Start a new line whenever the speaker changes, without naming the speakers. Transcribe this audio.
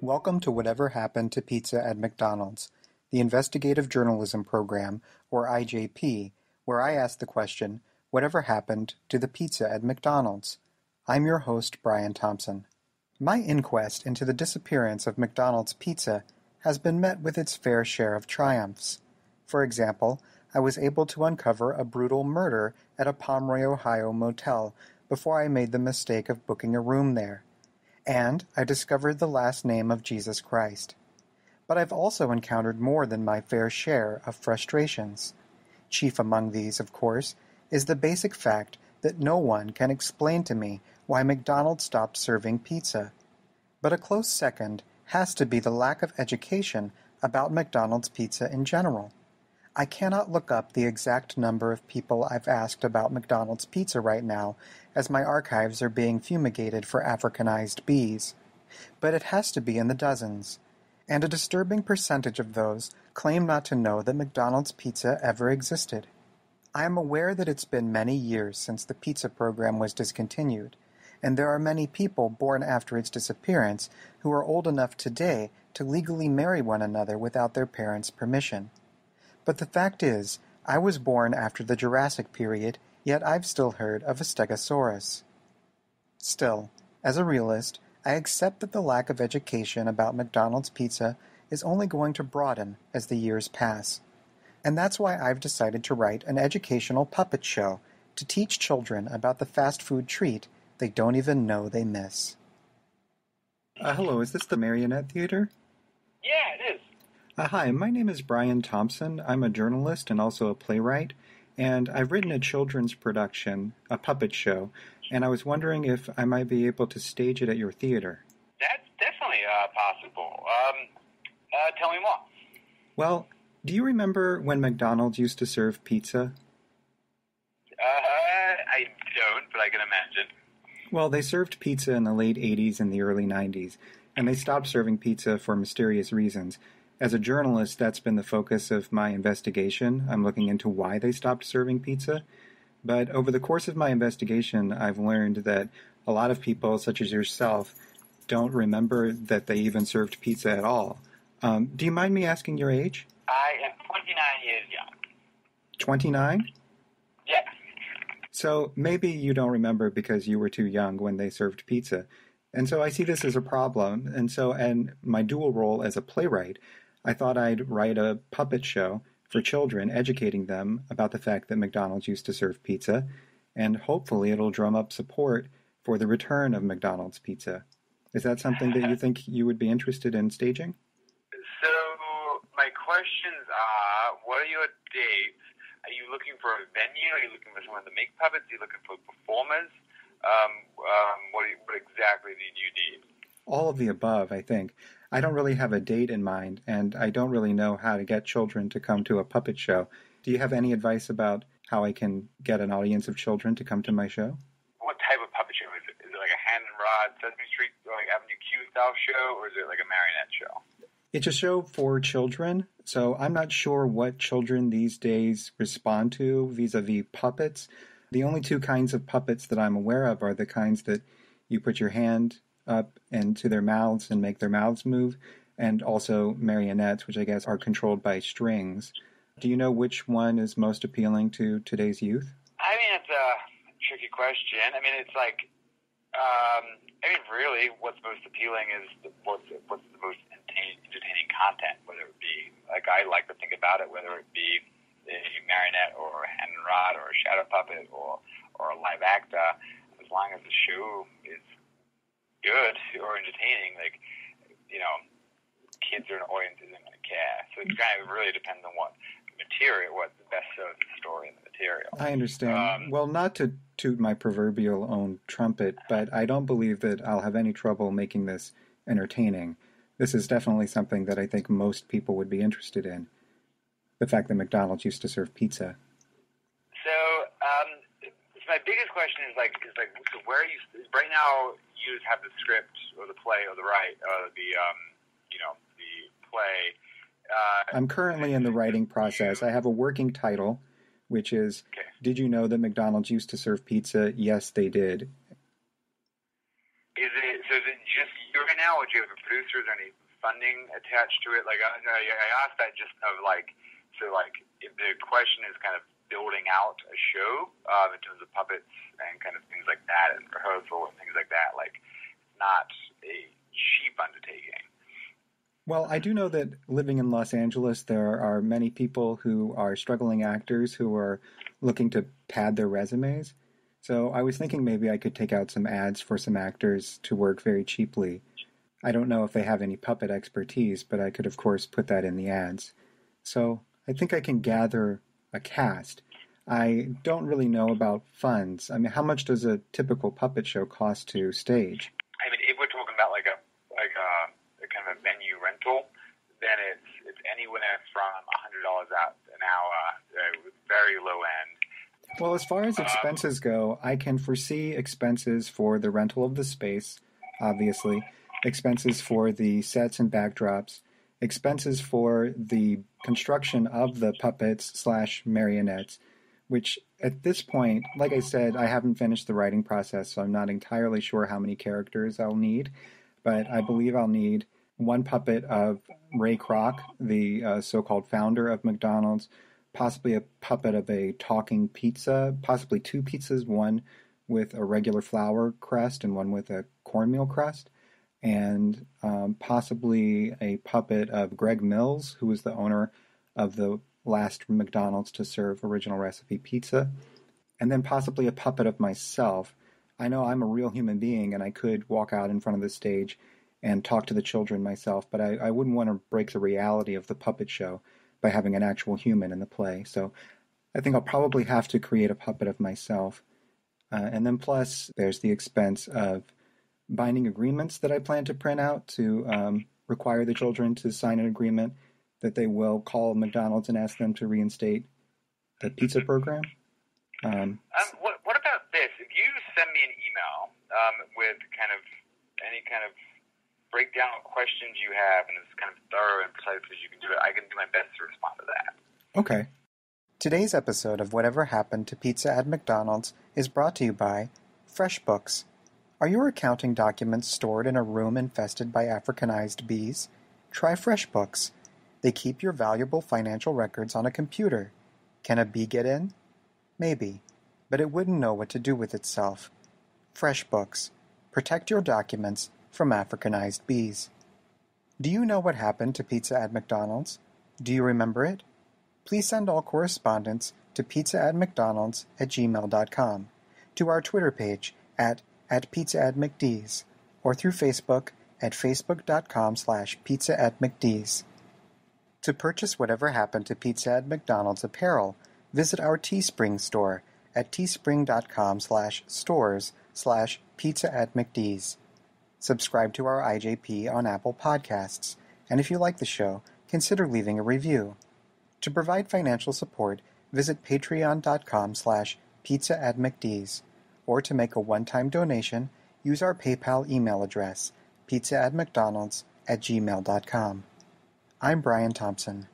Welcome to Whatever Happened to Pizza at McDonald's, the investigative journalism program, or IJP, where I ask the question, whatever happened to the pizza at McDonald's? I'm your host, Brian Thompson. My inquest into the disappearance of McDonald's pizza has been met with its fair share of triumphs. For example, I was able to uncover a brutal murder at a Pomeroy, Ohio motel before I made the mistake of booking a room there. And I discovered the last name of Jesus Christ. But I've also encountered more than my fair share of frustrations. Chief among these, of course, is the basic fact that no one can explain to me why McDonald's stopped serving pizza. But a close second has to be the lack of education about McDonald's pizza in general. I cannot look up the exact number of people I've asked about McDonald's pizza right now, as my archives are being fumigated for Africanized bees. But it has to be in the dozens, and a disturbing percentage of those claim not to know that McDonald's pizza ever existed. I am aware that it's been many years since the pizza program was discontinued, and there are many people born after its disappearance who are old enough today to legally marry one another without their parents' permission. But the fact is, I was born after the Jurassic period, yet I've still heard of a Stegosaurus. Still, as a realist, I accept that the lack of education about McDonald's pizza is only going to broaden as the years pass. And that's why I've decided to write an educational puppet show to teach children about the fast food treat they don't even know they miss. Hello, is this the Marionette Theater?
Yeah, it is.
Hi, my name is Brian Thompson. I'm a journalist and also a playwright, and I've written a children's production, a puppet show, and I was wondering if I might be able to stage it at your theater.
That's definitely possible. Tell me more.
Well, do you remember when McDonald's used to serve pizza?
I don't, but I can imagine.
Well, they served pizza in the late 80s and the early 90s, and they stopped serving pizza for mysterious reasons. As a journalist, that's been the focus of my investigation. I'm looking into why they stopped serving pizza. But over the course of my investigation, I've learned that a lot of people, such as yourself, don't remember that they even served pizza at all. Do you mind me asking your age?
I am 29 years young.
29?
Yeah.
So maybe you don't remember because you were too young when they served pizza. And so I see this as a problem. And my dual role as a playwright, I thought I'd write a puppet show for children, educating them about the fact that McDonald's used to serve pizza, and hopefully it'll drum up support for the return of McDonald's pizza. Is that something that you think you would be interested in staging?
So, my questions are, what are your dates? Are you looking for a venue? Are you looking for someone to make puppets? Are you looking for performers? What exactly do you need?
All of the above, I think. I don't really have a date in mind, and I don't really know how to get children to come to a puppet show. Do you have any advice about how I can get an audience of children to come to my show?
What type of puppet show is it? Is it like a Hand and Rod, Sesame Street, like Avenue Q style show, or is it like a marionette show?
It's a show for children, so I'm not sure what children these days respond to vis-a-vis puppets. The only two kinds of puppets that I'm aware of are the kinds that you put your hand up into their mouths and make their mouths move, and also marionettes, which I guess are controlled by strings. Do you know which one is most appealing to today's youth?
I mean, it's a tricky question. I mean, it's like, really, what's most appealing is what's the most entertaining content, whether it be, like I like to think about it, whether it be a marionette or a hand and rod or a shadow puppet or a live actor, as long as the show is good or entertaining, like, kids or an audience isn't going to care. So it kind of really depends on what material, what the best serves the story and the material.
I understand. Well, not to toot my proverbial own trumpet, but I don't believe that I'll have any trouble making this entertaining. This is definitely something that I think most people would be interested in. The fact that McDonald's used to serve pizza.
So my biggest question is so where are you right now? You just have the script or the play or the play.
I'm currently in the writing process. I have a working title, which is, Did you know that McDonald's used to serve pizza? Yes, they did.
Is it just you right now, or do you have a producer? Is there any funding attached to it? Like, I asked that just of like, so like, if the question is kind of building out a show in terms of puppets and kind of things like that, and rehearsal and things like that, like, not a cheap undertaking.
Well, I do know that living in Los Angeles, there are many people who are struggling actors who are looking to pad their resumes. So I was thinking maybe I could take out some ads for some actors to work very cheaply. I don't know if they have any puppet expertise, but I could, of course, put that in the ads. So I think I can gather a cast. I don't really know about funds. I mean, how much does a typical puppet show cost to stage?
I mean, if we're talking about like a kind of a venue rental, then it's anywhere from $100 out an hour, with very low end.
Well, as far as expenses go, I can foresee expenses for the rental of the space, obviously, expenses for the sets and backdrops, expenses for the construction of the puppets / marionettes, which at this point, like I said, I haven't finished the writing process, so I'm not entirely sure how many characters I'll need, but I believe I'll need one puppet of Ray Kroc, the so-called founder of McDonald's, possibly a puppet of a talking pizza, possibly two pizzas, one with a regular flour crust and one with a cornmeal crust, and possibly a puppet of Greg Mills, who was the owner of the last McDonald's to serve original recipe pizza, and then possibly a puppet of myself. I know I'm a real human being and I could walk out in front of the stage and talk to the children myself, but I wouldn't want to break the reality of the puppet show by having an actual human in the play. So I think I'll probably have to create a puppet of myself. And then plus, there's the expense of binding agreements that I plan to print out to require the children to sign an agreement that they will call McDonald's and ask them to reinstate the pizza program.
What about this? If you send me an email with kind of any kind of breakdown of questions you have, and it's kind of thorough and precise as you can do it, I can do my best to respond to that.
Okay. Today's episode of Whatever Happened to Pizza at McDonald's is brought to you by FreshBooks. Are your accounting documents stored in a room infested by Africanized bees? Try FreshBooks. They keep your valuable financial records on a computer. Can a bee get in? Maybe, but it wouldn't know what to do with itself. FreshBooks. Protect your documents from Africanized bees. Do you know what happened to pizza at McDonald's? Do you remember it? Please send all correspondence to pizza@mcdonalds@gmail.com, to our Twitter page at pizza@mcd's, or through Facebook at facebook.com/pizza@mcd's. To purchase Whatever Happened to Pizza at McDonald's apparel, visit our Teespring store at teespring.com/stores/pizza@mcd's. Subscribe to our IJP on Apple Podcasts, and if you like the show, consider leaving a review. To provide financial support, visit patreon.com/pizza@mcd's, or to make a one-time donation, use our PayPal email address, pizza@mcdonalds@gmail.com. I'm Brian Thompson.